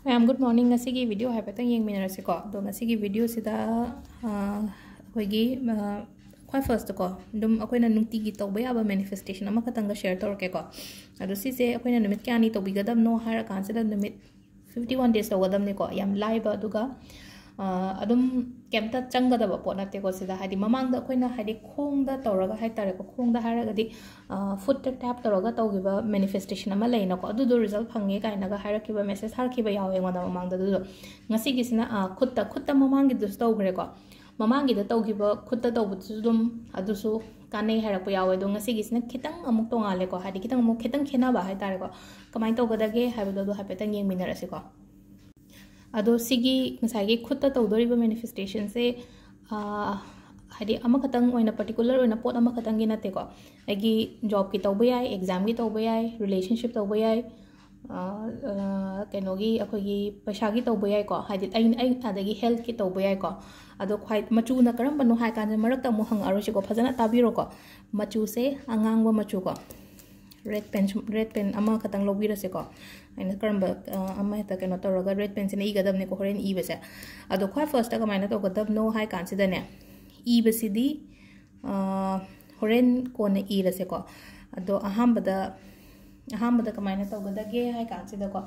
ma'am good morning ngasiगी video हाइफेक्टंग येंगमिनरसेको दो ngasiगी video सिदा अखोइगी ख्वाइ first को दुम अखोइना नुक्तिगी तौबा याबा मैनिफेस्टेशन अमा खतंगा शेयर तौरकेको अदो सिसे अखोइना नुमित क्यानी तौबिगदबनो हारा कांसिदा नुमित 51 days तौगदबनेको याम लाइबा अदुगा अदुम केमता चंगदबा पोट नतेको सिदा हादि ममांगदा अखोइना हादि खोंगदा तौरगा हाइतारेको खोंगदा हारगदि फुट टैप तौरगा तौगिबा मैनिफेस्टेशन अमा लेनको अदुदो रिजल्ट फंगे काइनागा हारकिबा मेसेज हारकिबा यावे ngoda ममांगदा दुदो ngasigisina khutta ममांगी दुस तौग्रेको ममांगी तौगिबा खुत्ता तौबुसु दुम अदुसु काने हारकपा यावे दो ngasigisina खितंग अमुक तोंगालेको हादि खितंग अमुक खितंग खेनाबा हाइतारेको कमाइ तौगदगे हाइबदो हाइफेक्टंग येंगमिनरसेको अदो सिगी ngसाइगी खुत्ता तौदोरिबा मैनिफेस्टेशन से हादि अमा खतंग ओइना पर्टिकुलर ओइना पोट अमा खतंग गी नतेको आइगी जॉब की तौबा याय एग्जाम की तौबा याय रिलेशनशिप तौबा याय केनोगी अखोगी पैसागी तौबा याय को हादि अदगी हेल्थ की तौबा याय को अदो ख्वाइ मचुना करमबनो हाय कान मरक्ता मु हंग आरोसिको फजना ताबिरो को मचु से अंगांगबा मचु को रेड पेन अमा खतंग लोबिरसेको आइना करंबा अमा हेता केनो तौरगा रेड पेन से इगदबने को होरेन इबसे अदो ख्वाइ फर्स्ट कमाइना तौगदबनो हाय कानसिदने इबसिदी होरेन कोने इरसेको अदो अहामबदा कमाइना तौगदगे हाय कानसिदको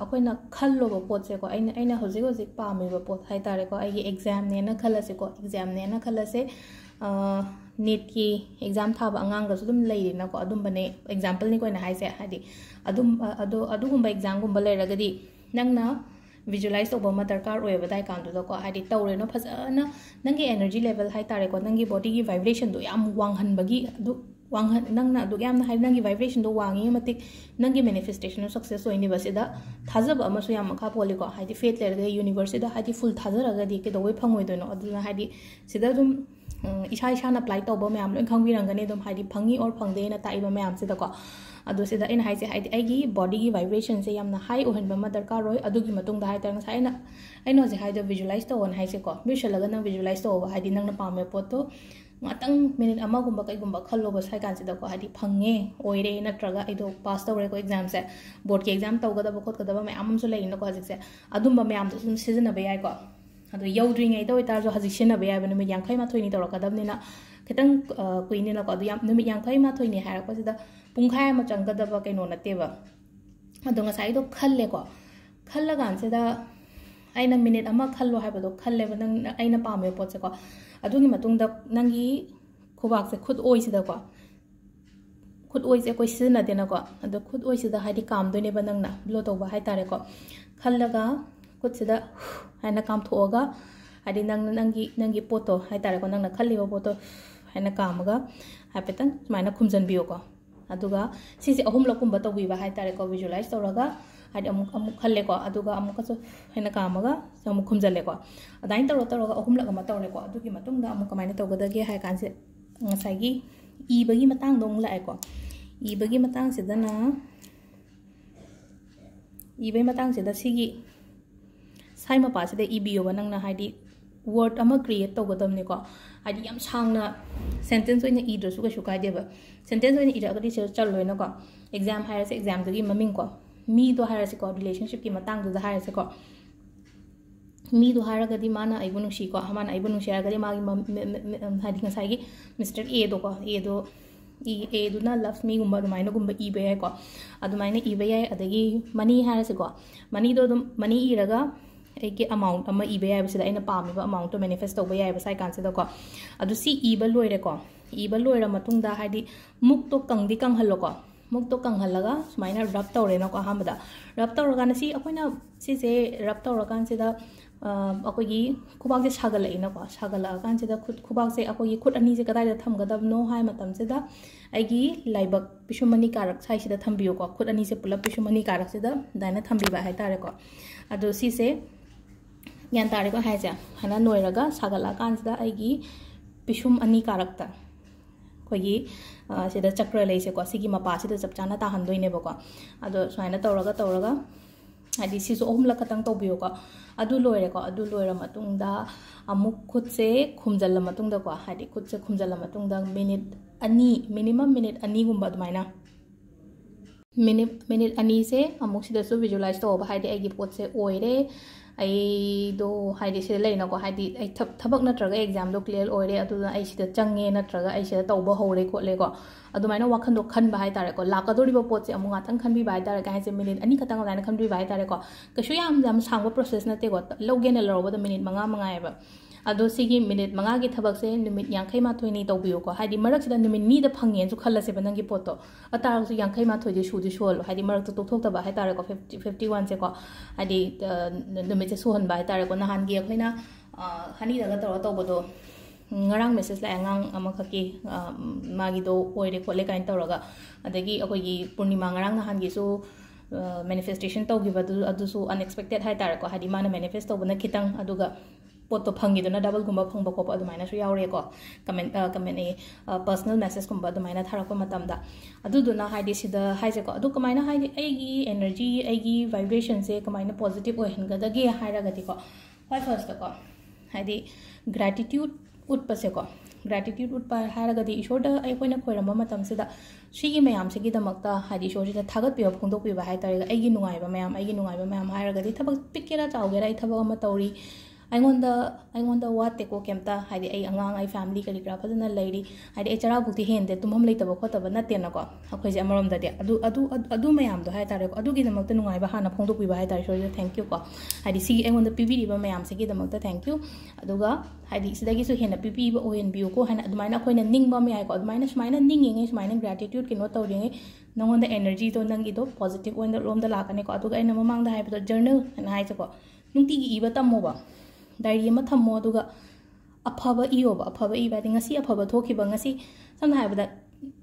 अखोइना खल्लोबा पोटसेको आइना होजिक होजिक पामेबा पोट हाय तारेको आइगी एग्जाम नेना खलसेको एग्जाम नेना खलसे नीट की एग्जाम थाब अंगांगसु दुम लेरिनाको अदुमबने एग्जांपल नि कोइना हाइसे हादि अदुगुम्बा एग्जाम गुम्बा लेरगदि नंगना विजुअलाइज तौबा मा दरकार ओयबा दाइ कांदुदको हादि तौरेनो फजना नंगी एनर्जी लेवल हाइ तारेको नंगी बॉडी की वाइब्रेशन दो याम वांगहनबगी अदु वांगहन नंगना दो याम हाइ नंगी वाइब्रेशन दो वांगी मतिक नंगी मैनिफेस्टेशन सक्सेस ओइनि बसिदा थाजब अमसु याम मखा पोलिको हादि फेट लेरगे यूनिवर्सिटी हादि फुल थाजरगदि केदोय फंगोइदोनो अदुना हादि सिदा दुम इसा अप्लाई तौब मैम लोन खंगबिरंगने दुम हादि फंगी और फंगदेना ताइबा मैम सिदको अदो सिदा इन हाइसे हादि आइगी बॉडी की वाइब्रेशन से यामना हाई ओहनबा मा दरकार रोय अदुगी मतुंग दा हाइता ngसा आइना जे हाइदो विजुअलाइज तौन हाइसे को बिशलगा न विजुअलाइज तौबा हादि नंगना पामे पोतो ngатang मिनिट अमा गुम्बा कई गुम्बा खल्लोबा साइ कानसिदको हादि फंगे ओइरे नत्रगा आइदो पास तौरेको एग्जाम से बोर्ड के एग्जाम तौगदबा खोतगदबा मैम अमसु लेइनको हजिसे अदुम्बा मैम सुम सिजनबा याइको अदो यौद्रिङै तौ इतार जो हजिक सिनबा याइबा नुमित 58 नि तौरकदबनिना खितंग कुइनिनाको अदो याम नुमित 58 नि हारकपसिदा पुंखाय अमा चंगदबा कैनो नतेबा अदो ngसाइ दो खल्लेको खल्लगानसिदा आइना मिनिट अमा खल्लो हाइबदो खल्लेबा नंग आइना पामे पोचेको अदुगी मतुंगदा नंगी खुबाक से खुद ओइसिदको खुद ओइसे कोइ सिजनदेनाको अदो खुद ओइसिदा हाइदि कामदोनेबा नंगना ब्लो तौबा हाइतारेको खल्लगा खुदसिदा हाइना काम थोगा हाइदि नंगी पोतो हाइतारेको नंगना खल्लिबा पोतो हाइना कामगा हाइपेतंग सुमाइना खुमजनबियोको अदुगा सिसे अहुमलकुंबा तौबिबा हाइतारेको विजुअलाइज तौरगा हाइदि अमुक खल्लेको अदुगा अमुकसु हाइना कामगा अमुक खुमजलेको अदाइन तौरगा अहुमलक अमा तौरेको अदुगी मतुंगदा अमुक कमाइना तौगदगे हाइ कानसे ngसाइगी इबगी मतंग दोंग लाएको इबगी मतंग सिदना इबे मतंग सिदा सिगी साइ मपासिदा इबियोबा नंगना हाइदि वर्ड अमा क्रिएट तौगदमनेको हाइदि याम सांगना सेंटेंस ओइना इद्रसु कछु काइदेबा सेंटेंस ओइना इरागदि चललोइनाको एग्जाम हायरसे एग्जाम दगी ममिंग को मी दो हायरसेको रिलेशनशिप की मतंग दो हायरसेको मी दो हायरगदि माना आइबु नुसीको माना आइबु नुसियागदि मागी हाइदि ngसाइगी मिस्टर ए दो को ए दुना लव्स मी गुम्बा दुमाइना गुम्बा इबे याय को अदुमाइना इबे याय अदगी मनी हायरसेको मनी दो मनी इरागा एके अमाउंट अमा इबे याय बसिदा आइना पामिबा अमाउंट तो मैनिफेस्ट तौबा याय बसाइ कानसिदको अदु सी इबा लोइरेको इबा लोइरा मतुंगदा हाइदि मुक तो कंगदि कंगहल्लोको मुक तो कंगहल्लगा सुमाइना रब तौरेनको अहामदा रब तौरगाना सी अखोइना सिसे रब तौरगानसिदा अखोइगी खुबागसे सागलइनाको सागलगानसिदा खुबागसे अखोइगी खुद अनि से कदाइदा थमगदबनो हाय मतमसिदा आइगी लाइबक पिसुमनी कारक साइसिदा थम्बियोको खुद अनि से पुलप पिसुमनी कारकसिदा दाइना थम्बिबा हाइतारेको अदो सिसे ज्ञान तारेको हाइसे हाना नोइरगा सागलगानसिदा आइगी पिसुम अनि कारकता खोगी सिदा चक्र लेसेको सिगी मपासिदा चपचाना ताहनदोइनेबको अदो सुमाइना तौरगा हाइदि सिसु अहुमला खतंग तौबियोको अदु लोइरेको अदु लोइरा मतुंगदा अमुक खुदसे खुमजल मतुंगदको हाइदि खुदसे खुमजल मतुंगदा मिनिट अनि मिनिमम मिनिट अनि गुम्बा दुमाइना मिनिट अनी से अमुक सिदसु विजुअलाइज तौब हाइदि अगी पोट से ओइरे दो हाइदि से लेनको हाइदि थबक नत्रगा एग्जाम दो क्लियर ओइरे अदुदा आई सिदा चंगे नत्रगा आई सिदा तौब हौरे खोलेको अदुमाइना वाखन दो खन बाय तारेको लाकदोरिबो पोट से अमुक आथन खन बि बाय तारे गाय से मिनिट अनी खतंग लाइन खन बि बाय तारेको कशु याम सांगो प्रोसेस नतेको लौगेन लौबद मिनिट मंगा मंगायबा अदो सिगी मिनिट मंगा की थबक से निमिट यांखै माथोइनी तौबियोको हाइदि मरक सिदा निमिट नी द फंगेन सु खल्लसे बनंगी पोतो अतारसु यांखै माथोइदि सुदि सोलो हाइदि मरक तो तोथोक्तबा हाइ तारेको 51 से को हाइदि निमिट से सोहन बाय तारेको नहान गी अखैना हनी दगा तौर तौबदो ngarang message la ngang amakaki magi do oire khole kain tawraga adagi akogi purnima ngarang na hangi su manifestation tawgiba adu su unexpected hai tar ko hadi mana manifest tawbana khitang aduga poto phangi dona double gumba phangba ko adu maina su yaure ko comment e personal message gumba adu maina tharakpa matamda adu duna haidi sida haije ko adu kamaina haidi aigi energy aigi vibration se kamaina positive oi hangadagi hairagati ko why first ko haidi gratitude उत्पसे को gratitude उत्प हारगदी ईश्वर अखोना खोरम मतमसिदा सिगी ma'am सिगीदमक्ता हादि ईश्वर थागत पिब फोंदोक पिब हाय तारे अगी नुंगाइबा ma'am हारगदी थबक पिकेरा चावगेरा आई थबक अमा तौरी अगोंदा वाते को केमता हादि आई अंगांग आई family करी करा फजना Larry हादि चरा बुक्ति हेंदे तुमम लेतब खोतब नतेनको अखोइजे अमरमददि अदु मैम दो हाय तारे को अदुगी दमक्ता नुंगाइबा हाना फोंदोक पिब हाय तारे ईश्वर थैंक यू को हादि सिगी अगोंदा पिबिरिबा मैम सिगी दमक्ता थैंक यू अदुगा हादि सिदागिसु हेना पिपिबा ओएनबियो को हाना अदुमाइना अखोइना निंगबा मैय को अदुमाइना सुमाइना निंगिंगे सुमाइना ग्रेटिट्यूड किनो तौरिंगे नंगोंदा एनर्जी तो नंगी तो पॉजिटिव ओइन रोम द लाकने को अदुगा अइना ममांगदा हाइबदो जर्नल हाना हाइसे को नुंतिगी इबा तमोबा डायरी अमा थम्मो अदुगा अफबा इयोबा अफबा इबादि ngasi अफबा थोखिबा ngasi समना हाइबदा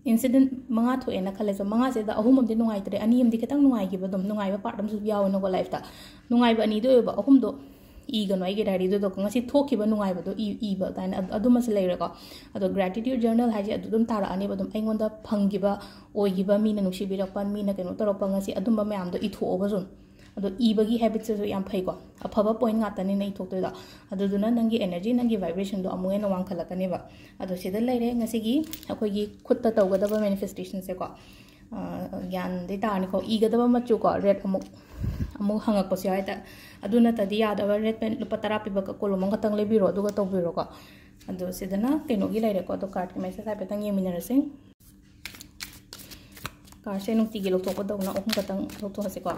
इंसिडेंट मंगा थोएना खलेसो मंगा से दा अहुम अमदि नुंगाइतरे अनि अमदि खतंग नुंगाइगिबा दम नुंगाइबा पार्ट अमसु यावनो को लाइफ ता नुंगाइबा अनि दो योबा अहुम दो ईगनो आइगे डायरी दो ngasi थोखिबा नुंगाइबा दो इबा ताइन अदुमस लेरको अदो ग्रेटिट्यूड जर्नल हाइजे अदुदम तारा अनि बदम आइगोंदा फंगिबा ओइगिबा मीना नुसिबिरकपा मीना केनो तरोपा ngasi अदुम मैम दो इथोबा जोन अदो इबगी हैबिट से याम फैको अफबा पॉइंट गातनी नहीं थोक्तोदा अदुदुना नंगी एनर्जी नंगी वाइब्रेशन दो अमुए न वांखलकनेबा अदो सिदा लेरे ngasi अखोगी खुत्ता तौगदबा मैनिफेस्टेशन से को ज्ञान दे तानी को इगदबा मचु को रेड अमुक हंगक पसे आइता अदुना तदि यादबा रेड पेन लुपा 10 पिबा कोलम खतंग लेबिरो दुगा तौबिरो को अदो सिदना केनोगी लेरे को तो कार्ड के मैसेज हाइपेतंग येमिनरसे कार्ड से नुक्तिगी लोथोकदौना अहुम खतंग लोथोहसे को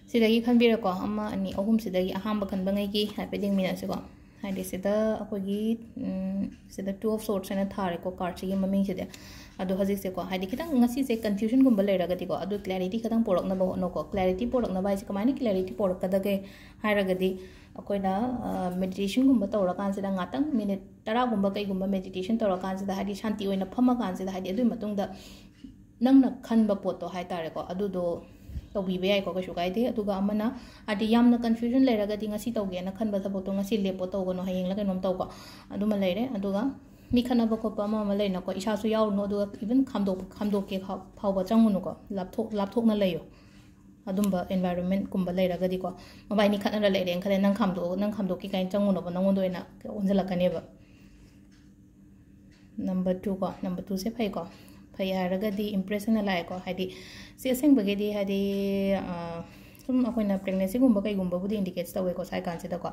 सिदगी खनबिरको अमा अनि अहुम सिदगी अहांब खनबंगैगी हाइपेदिंग मिनासेको हाइदि सिदा अखोगी सिदा 2 ऑफ सोर्ट्स एना थारेको कार्ड सिगी ममिंग सिदे अदो हजिक से को हाइदि खितंग ngasi से कंफ्यूजन गुंबा लेरगदि को अदो क्लैरिटी खतंग पोरकना बनो को क्लैरिटी पोरकना बाइसे कमाइना क्लैरिटी पोरकदगे हाइरगदि अखोइना मेडिटेशन गुंबा तौरा कांसिदा ngaतंग मिनिट 10 गुंबा कई गुंबा मेडिटेशन तौरा कांसिदा हाइदि शांति ओइना फमा कांसिदा हाइदि अदुइ मतुंगदा नंगना खनबा पोतो हाइतारेको अदुदो तौबीबा याइ को कशु काइदे अदुगा अमना आदि यामना कंफ्यूजन लेरगदि ngasi तौगेना खनबा थबोतो ngasi लेपो तौगनो हयेंग ला कइनोम तौको अदुमा लेरे अदुगा मी खनबा खोपा अमा लेना को इसासु यावनो अदुगा इवन खामदोक के फावबा चंगुनो को लापथोकना लेयो अदुम्बा एनवायरनमेंट कुंबा लेरगदि को मबाइनी खनरा लेरे खले नंग खामदोक के काइन चंगुनो बा नंगोंदो एना ओनजलकनेबा नंबर 2 को नंबर 2 से फै को फै हारगदि इंप्रेशन लाय को हाइदि से असेंबगेदि हाइदि सुम अखोइना प्रेगनेंसी गुंबा कई गुंबा बुदि इंडिकेट्स तवे को साइ कांसिदा को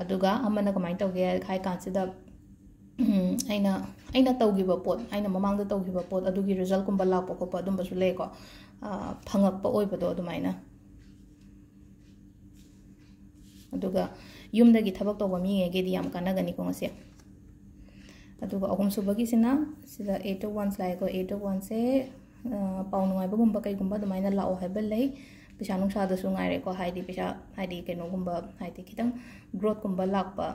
अदुगा अमना कमाइ तौगे high कांसिदा aina taugiba pot aina mamang da taugiba pot adugi result kumba lakpa ko pa dum basu le ko phangak pa oi bado dumaina aduga yumda gi thabak to mi ge di yam kana gani ko ngase aduga ahum subagi sina sida 8 to 1 lai ko 8 to 1 se paunu ai ba gumba kai gumba dumaina lao hai bel lai pisa nung sa da su ngai re ko haidi pisa haidi ke no gumba haidi kitang growth kumba lakpa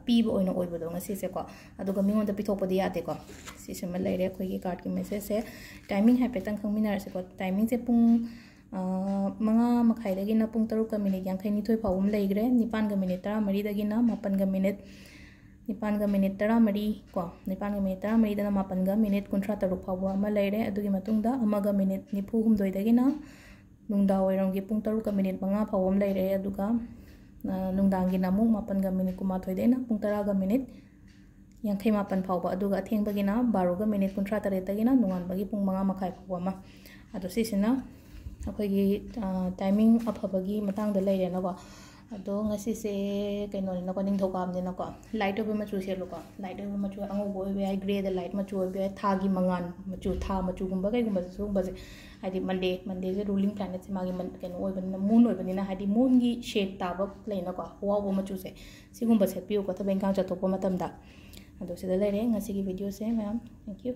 पीब ओइना ओइबदो ngasi को अदुगा मिंगोंदा पिथोपदि यादे को सिसमा लेरे अखोइगी card की message से timing हैपेतंग खंगमिनार से को timing से पुंग मंगा मखाइदगिना पुंग 3:52 फावम लेग्रे 9:13 9:13 को 9:13 9:53 फावबा अमा लेरे अदुगी मतुंगदा 1:94 नुंदा वैरंगी पुंग 5:05 फावम लेरे अदुगा नुंदांगी नामुक 9:19 पुंग 10:58 फावबा अदुगा अथेंबगिना 12:53 नुंगानबगी पुंग 5:00 फावबा अमा अदो सिसिना अखोइगी टाइमिंग अफबगी मतंगदा लेरेनको अदो ngasi से कइनोनिना को निंगथौकामनिना को लाइट ओबे मचु सेलुको लाइट ओबे मचु अंगोबो ओबे आई ग्रे द लाइट मचु ओबे थागी मंगान मचु था मचु गुंबा कइगुंबा सुंबसे हाइदि मंडे से रूलिंग प्लैनेट से मागी कइनो ओबनिना मून ओबनिना हाइदि मून की शेप ताब लेनाको हुआबो मचु से सिगुंबा सेपियो को थबेंकां चथोपो मतमदा अदो सिदा लेरे ngasi की वीडियो से मैम थैंक यू